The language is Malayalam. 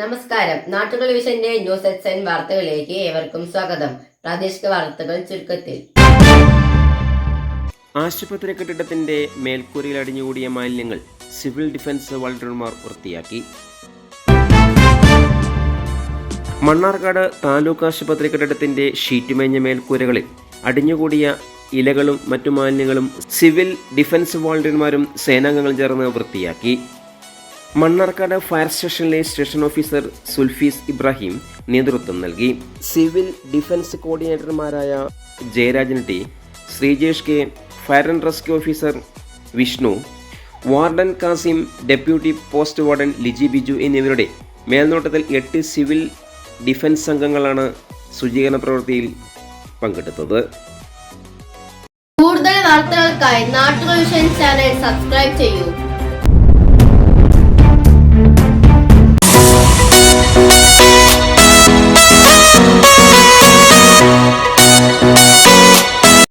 നമസ്കാരം. നാട്ടുകൾ വിഷന്റെ ന്യൂസ് എക്സൈൻ വാർത്തകളിലേക്ക് ഏവർക്കും സ്വാഗതം. പ്രാദേശിക വാർത്തകൾ ചുരുക്കത്തിൽ. ആശുപത്രി കെട്ടിടത്തിന്റെ മേൽക്കൂരയിൽ അടിഞ്ഞുകൂടിയ മാലിന്യങ്ങൾ സിവിൽ ഡിഫൻസ് വളണ്ടിയർമാർ വൃത്തിയാക്കി. മണ്ണാർക്കാട് താലൂക്ക് ആശുപത്രി കെട്ടിടത്തിന്റെ ഷീറ്റുമേഞ്ഞ മേൽക്കൂരകളിൽ അടിഞ്ഞുകൂടിയ ഇലകളും മറ്റു മാലിന്യങ്ങളും സിവിൽ ഡിഫൻസ് വളണ്ടിയർമാരും സേനാംഗങ്ങളും ചേർന്ന് വൃത്തിയാക്കി. മണ്ണാർക്കാട് ഫയർ സ്റ്റേഷനിലെ സ്റ്റേഷൻ ഓഫീസർ സുൽഫീസ് ഇബ്രാഹിം നേതൃത്വം നൽകി. സിവിൽ ഡിഫൻസ് കോർഡിനേറ്റർമാരായ Jayarajan T, Sreejesh K, fire and rescue officer Vishnu, warden Kasim, deputy post warden Liji Biju എന്നിവരുടെ മേൽനോട്ടത്തിൽ 8 സിവിൽ ഡിഫൻസ് സംഘങ്ങളാണ് ശുചീകരണ പ്രവൃത്തിയിൽ പങ്കെടുത്തത്. കൂടുതൽ വാർത്തകൾക്കായി നാട്ടുകൾ വിഷൻ ചാനൽ സബ്സ്ക്രൈബ് ചെയ്യൂ.